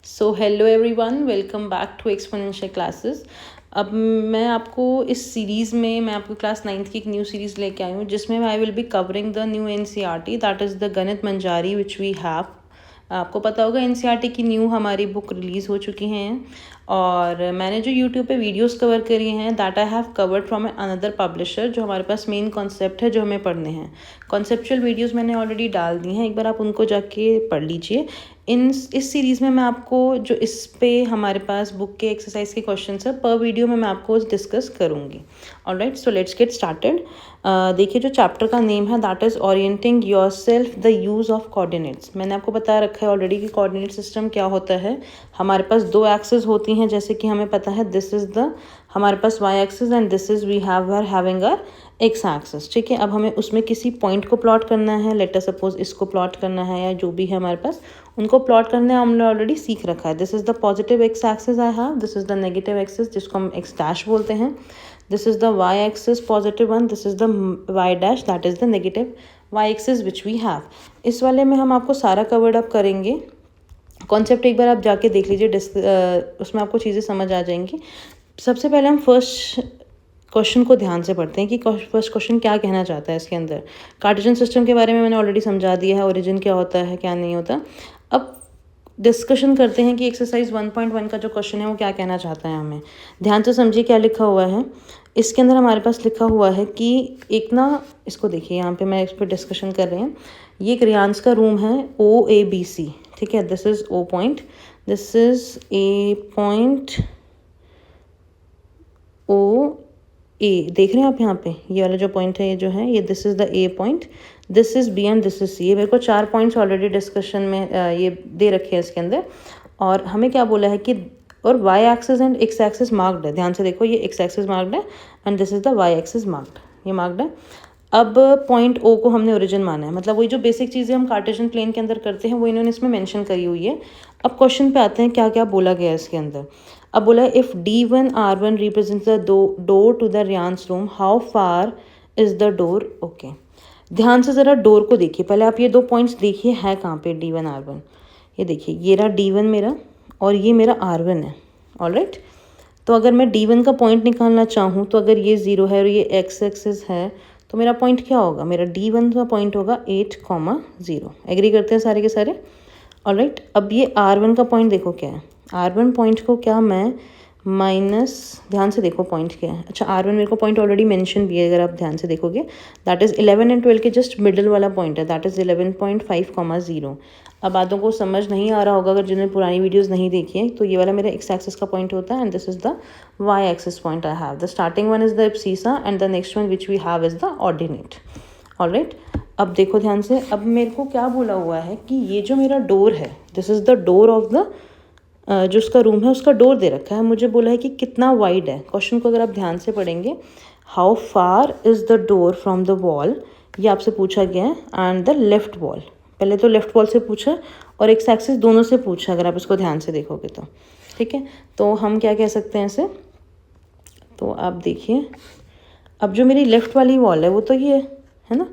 So hello everyone, welcome back to exponential classes. अब मैं आपको इस सीरीज़ में मैं आपको क्लास 9th की एक न्यू सीरीज़ लेके आई हूँ जिसमें I will be covering the new NCERT that is the गणित मंजारी विच वी हैव। आपको पता होगा एनसीईआरटी की न्यू हमारी बुक रिलीज़ हो चुकी हैं और मैंने जो यूट्यूब पे वीडियोस कवर करी हैं that I have covered from another publisher. जो हमारे पास मेन कॉन्सेप्ट है जो हमें पढ़ने हैं, कॉन्सेप्चुअल वीडियोस मैंने ऑलरेडी डाल दी हैं, एक बार आप उनको जाके पढ़ लीजिए। इस सीरीज़ में मैं आपको जो इस पे हमारे पास बुक के एक्सरसाइज के क्वेश्चन है पर वीडियो में मैं आपको डिस्कस करूँगी। Alright, so let's get started. देखिए, जो चैप्टर का नेम है that is orienting yourself the use of coordinates. मैंने आपको बता रखा है ऑलरेडी कि कोऑर्डिनेट सिस्टम क्या होता है। हमारे पास दो एक्सेस होती हैं, जैसे कि हमें पता है दिस इज़ द हमारे पास Y axis and this is we are having a X axis. ठीक है, अब हमें उसमें किसी पॉइंट को प्लॉट करना है, लेट अस सपोज इसको प्लॉट करना है या जो भी है हमारे पास उनको प्लॉट करने हमने ऑलरेडी सीख रखा है। This is the positive X axis I have, this is the negative axis जिसको हम एक्स डैश बोलते हैं। This is the Y axis positive one, this is the Y dash that is the negative Y axis which we have. इस वाले में हम आपको सारा कवर्ड अप करेंगे। कॉन्सेप्ट एक बार आप जाके देख लीजिए, उसमें आपको चीज़ें समझ आ जाएंगी। सबसे पहले हम फर्स्ट क्वेश्चन को ध्यान से पढ़ते हैं कि फर्स्ट क्वेश्चन क्या कहना चाहता है। इसके अंदर कार्टेशियन सिस्टम के बारे में मैंने ऑलरेडी समझा दिया है, ओरिजिन क्या होता है क्या नहीं होता। अब डिस्कशन करते हैं कि एक्सरसाइज 1.1 का जो क्वेश्चन है वो क्या कहना चाहता है। हमें ध्यान से समझिए क्या लिखा हुआ है। इसके अंदर हमारे पास लिखा हुआ है कि एक ना, इसको देखिए यहाँ पे मैं इस पर डिस्कशन कर रहे हैं। ये एक रियांस का रूम है OABC। ठीक है, this is O point, this is A point OA। देख रहे हैं आप यहाँ पे ये वाला जो पॉइंट है, ये जो है ये this is the A point, this is B and this is C। मेरे को 4 पॉइंट्स ऑलरेडी डिस्कशन में ये दे रखे हैं इसके अंदर। और हमें क्या बोला है कि और Y axis and X axis marked है। ध्यान से देखो, ये एक्स एक्सिस मार्क्ड है and this is the Y axis marked, ये मार्क्ड है। अब पॉइंट O को हमने ओरिजिन माना है, मतलब वही जो बेसिक चीज़ें हम कार्टेशियन प्लेन के अंदर करते हैं वो इन्होंने इसमें मेंशन करी हुई है। अब क्वेश्चन पे आते हैं क्या क्या बोला गया है इसके अंदर। अब बोला है if D1 R1 represents the door to the Riyan's room, how far is the door. Okay, ध्यान से ज़रा डोर को देखिए। पहले आप ये दो पॉइंट्स देखिए है कहाँ पे D1 R1। ये देखिए, ये रहा D1 मेरा और ये मेरा R1 है। ऑलराइट, तो अगर मैं D1 का पॉइंट निकालना चाहूँ तो अगर ये 0 है और ये एक्स एक्सिस है तो मेरा पॉइंट क्या होगा, मेरा D1 का पॉइंट होगा 8,0। एग्री करते हैं सारे के सारे। ऑलराइट, अब ये R1 का पॉइंट देखो क्या है। R1 पॉइंट को क्या मैं माइनस, ध्यान से देखो पॉइंट क्या है। अच्छा, R1 मेरे को पॉइंट ऑलरेडी मेंशन भी है, अगर आप ध्यान से देखोगे दैट इज़ 11 एंड 12 के जस्ट मिडिल वाला पॉइंट है, दैट इज़ 11.5,0। अब बातों को समझ नहीं आ रहा होगा अगर जिन्होंने पुरानी वीडियोस नहीं देखी है, तो ये वाला मेरा एक्स एक्सिस का पॉइंट होता है and this is the Y axis point I have. The starting one is the abscissa and the next one which we have is the ordinate. Alright, अब देखो ध्यान से, अब मेरे को क्या बोला हुआ है कि ये जो मेरा डोर है this is the door of the जो उसका रूम है उसका डोर दे रखा है। मुझे बोला है कि कितना वाइड है। क्वेश्चन को अगर आप ध्यान से पढ़ेंगे, how far is the door from the wall, ये आपसे पूछा गया है, एंड द लेफ्ट वॉल। पहले तो लेफ्ट वॉल से पूछा और एक्स एक्सिस दोनों से पूछा, अगर आप इसको ध्यान से देखोगे तो। ठीक है, तो हम क्या कह सकते हैं इसे, तो आप देखिए, अब जो मेरी लेफ़्ट वाली वॉल है वो तो ये है ना,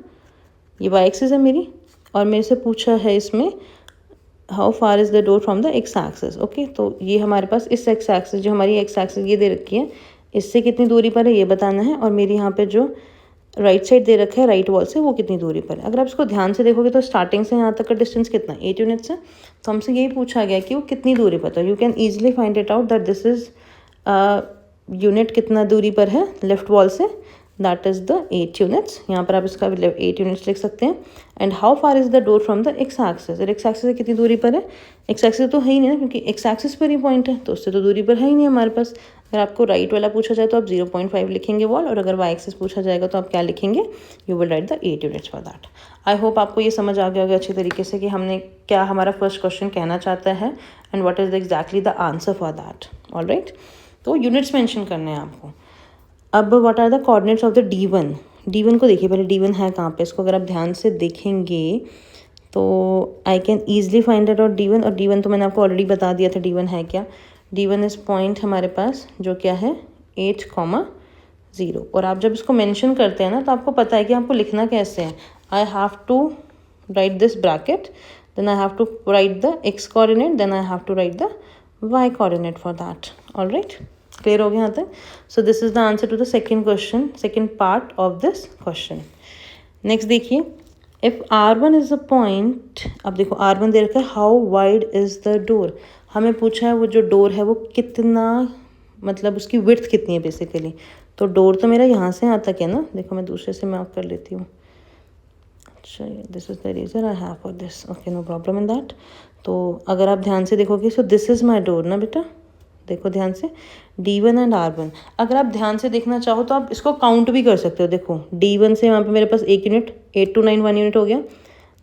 ये वाई एक्सिस है मेरी, और मेरे से पूछा है इसमें how far is the door from the x axis. Okay, तो ये हमारे पास इस एक्स एक्सिस, जो हमारी एक्स एक्सिस ये दे रखी है, इससे कितनी दूरी पर है ये बताना है, और मेरी यहाँ पे जो राइट साइड दे रखा है राइट वॉल से वो कितनी दूरी पर है। अगर आप इसको ध्यान से देखोगे तो स्टार्टिंग से यहाँ तक का डिस्टेंस कितना, 8 यूनिट्स है। तो हमसे यही पूछा गया कि वो कितनी दूरी पर था। You can easily find it out that this is unit कितना दूरी पर है लेफ्ट वॉल से, दैट इज़ द 8 यूनिट्स। यहाँ पर आप इसका 8 यूनिट्स लिख सकते हैं। And how far is the door from the x axis, और एक्स एक्सिस से कितनी दूरी पर है, एक्स एक्सिस तो है ही नहीं ना, क्योंकि एक्स एक्सिस पर ही पॉइंट है तो उससे तो दूरी पर है ही नहीं हमारे पास। अगर आपको राइट वाला पूछा जाए तो आप 0.5 लिखेंगे वॉल, और अगर वाई एक्सिस पूछा जाएगा तो आप क्या लिखेंगे, you will write the 8 units for that. I hope आपको ये समझ आ गया होगा अच्छी तरीके से कि हमने क्या हमारा फर्स्ट क्वेश्चन कहना चाहता है and what is exactly the answer for that. Alright, तो यूनिट्स मेंशन करने हैं आपको। अब what are the coordinates of the D1। D1 को देखिए, पहले D1 है कहाँ पे, इसको अगर आप ध्यान से देखेंगे तो I can easily find out D1, और D1 तो मैंने आपको ऑलरेडी बता दिया था D1 है क्या। D1 इज़ पॉइंट हमारे पास जो क्या है 8,0। और आप जब इसको मेंशन करते हैं ना तो आपको पता है कि आपको लिखना कैसे है। I have to write this bracket, then I have to write the x coordinate, then I have to write the y coordinate for that. All right, clear हो गया यहाँ तक? So this is the answer to the second question, second part of this question. Next देखिए, if R1 is a point, अब देखो R1 दे रखा है, how wide is the door, हमें पूछा है वो जो डोर है वो कितना, मतलब उसकी विड्थ कितनी है बेसिकली. तो डोर तो मेरा यहाँ से यहाँ तक है ना, देखो मैं दूसरे से मार्क कर लेती हूँ. अच्छा, this is the reason I have for this. Okay, no problem in that. तो अगर आप ध्यान से देखोगे, so this is my door ना बेटा, देखो ध्यान से, D1 एंड R1. अगर आप ध्यान से देखना चाहो तो आप इसको काउंट भी कर सकते हो. देखो D1 से वहाँ पे मेरे पास 1 यूनिट, 8 to 9 1 यूनिट हो गया,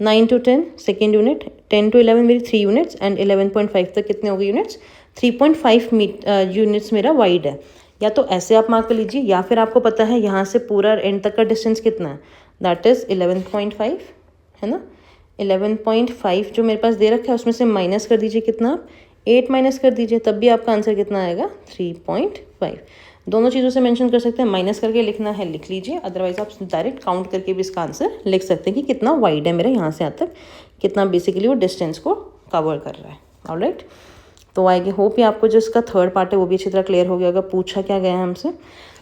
9 to 10 सेकेंड यूनिट, 10 to 11 मेरी 3 यूनिट्स, एंड 11.5 तक कितने हो गए यूनिट्स, 3.5 यूनिट्स मेरा वाइड है. या तो ऐसे आप मार्क कर लीजिए, या फिर आपको पता है यहाँ से पूरा एंड तक का डिस्टेंस कितना है, दैट इज़ 11.5 है ना. 11.5 जो मेरे पास दे रखा है उसमें से माइनस कर दीजिए, कितना आप 8 माइनस कर दीजिए, तब भी आपका आंसर कितना आएगा, 3.5. दोनों चीज़ों से मेंशन कर सकते हैं, माइनस करके लिखना है लिख लीजिए, अदरवाइज आप डायरेक्ट काउंट करके भी इसका आंसर लिख सकते हैं कि कितना वाइड है मेरा यहाँ से यहाँ तक, कितना बेसिकली वो डिस्टेंस को कवर कर रहा है. ऑलराइट, तो आई होप ये आपको जो इसका थर्ड पार्ट है वो भी अच्छी तरह क्लियर हो गया होगा. पूछा क्या गया है हमसे,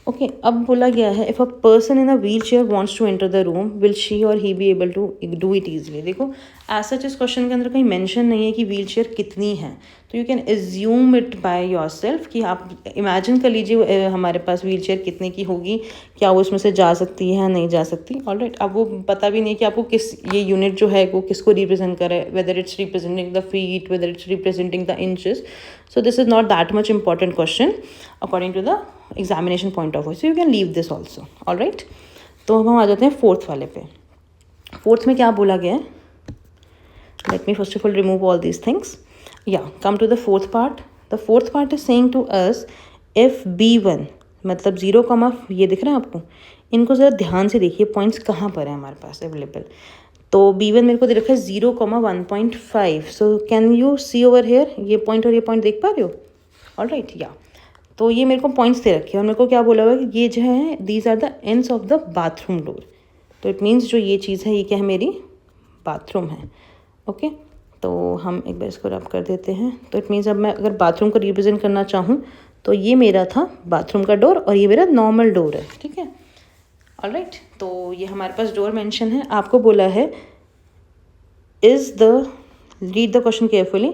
ओके. अब बोला गया है, if a person in a wheel chair wants to enter the room, will she or he be able to do it easily. देखो एज सच इस क्वेश्चन के अंदर कहीं मेंशन नहीं है कि व्हील चेयर कितनी है, तो you can assume it by your self, कि आप इमेजिन कर लीजिए हमारे पास व्हील चेयर कितने की होगी, क्या वो इसमें से जा सकती है या नहीं जा सकती. ऑलराइट, अब वो पता भी नहीं कि आपको किस ये यूनिट जो है वो किसको रिप्रेजेंट करे, whether it's representing the feet, whether it's representing the inches. So this is not that much important question according to the examination point of view. So you can leave this also. All right. तो अब हम आ जाते हैं fourth वाले पे. Fourth में क्या बोला गया है, let me first of all remove all these things. Yeah, come to the fourth part. The fourth part is saying to us, if B1 मतलब 0, ये दिख रहा है आपको, इनको ज़रा ध्यान से देखिए, पॉइंट्स कहाँ पर है हमारे पास अवेलेबल. तो B1 मेरे को दे रखा है 0, 1.5. So can you see over here, ये पॉइंट और ये पॉइंट देख पा रहे हो. ऑलराइट, या तो ये मेरे को पॉइंट्स दे रखे हैं और मेरे को क्या बोला हुआ है कि ये जो है these are the ends of the bathroom door. तो इट मीन्स जो ये चीज़ है ये क्या है, मेरी बाथरूम है. ओके, तो हम एक बार इसको रब कर देते हैं. तो इट मीन्स अब मैं अगर बाथरूम को रिप्रेजेंट करना चाहूँ तो ये मेरा था बाथरूम का डोर और ये मेरा नॉर्मल डोर है. ठीक है, ऑलराइट. तो ये हमारे पास डोर मेंशन है. आपको बोला है is the, read the question carefully,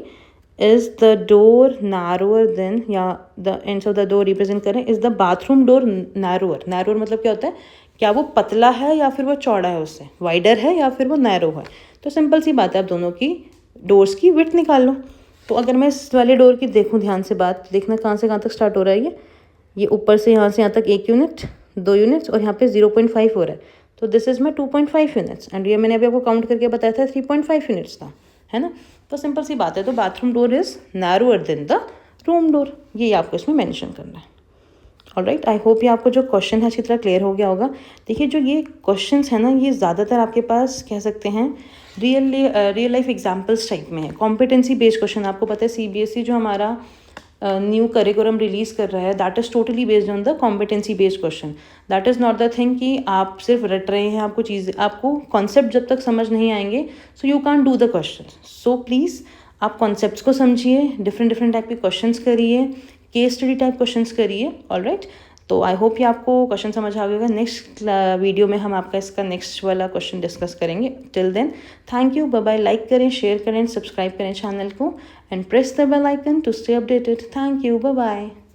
is the door narrower then, या the ends of the door represent करें, is the bathroom door narrower. Narrower मतलब क्या होता है, क्या वो पतला है या फिर वो चौड़ा है, उससे वाइडर है या फिर वो नैरो है. तो सिंपल सी बात है, आप दोनों की डोर्स की विड्थ निकाल लो. तो अगर मैं इस वाले डोर की देखूँ ध्यान से, बात देखना कहाँ से कहाँ तक स्टार्ट हो रहा है, ये ऊपर से यहाँ तक 1 यूनिट, 2 यूनिट्स, और यहाँ पे 0.5 हो रहा है. तो this is my 2.5 units, and ये मैंने अभी आपको काउंट करके बताया था 3.5 यूनिट्स था, है ना. तो सिंपल सी बात है. तो bathroom door is narrower than the room door, ये आपको इसमें मेंशन करना है. ऑलराइट, आई होप ये आपको जो क्वेश्चन है अच्छी तरह क्लियर हो गया होगा. देखिए जो ये क्वेश्चंस है ना, ये ज़्यादातर आपके पास कह सकते हैं रियल लाइफ एग्जाम्पल्स टाइप में है. कॉम्पिटेंसी बेस्ड क्वेश्चन, आपको पता है CBSE जो हमारा न्यू करिकुलम रिलीज़ कर रहा है, that is totally based on the competency based question. That is not the thing कि आप सिर्फ रट रहे हैं, आपको चीज़ें, आपको कॉन्सेप्ट जब तक समझ नहीं आएंगे so you can't do the question. So please आप कॉन्सेप्ट्स को समझिए, डिफरेंट टाइप के क्वेश्चंस करिए, केस स्टडी टाइप क्वेश्चंस करिए. ऑलराइट, तो आई होप ये आपको क्वेश्चन समझ आ गया. नेक्स्ट वीडियो में हम आपका इसका नेक्स्ट वाला क्वेश्चन डिस्कस करेंगे. Till then thank you, bye bye. Like करें, शेयर करें, सब्सक्राइब करें चैनल को, and press the bell icon to stay updated. Thank you, bye bye.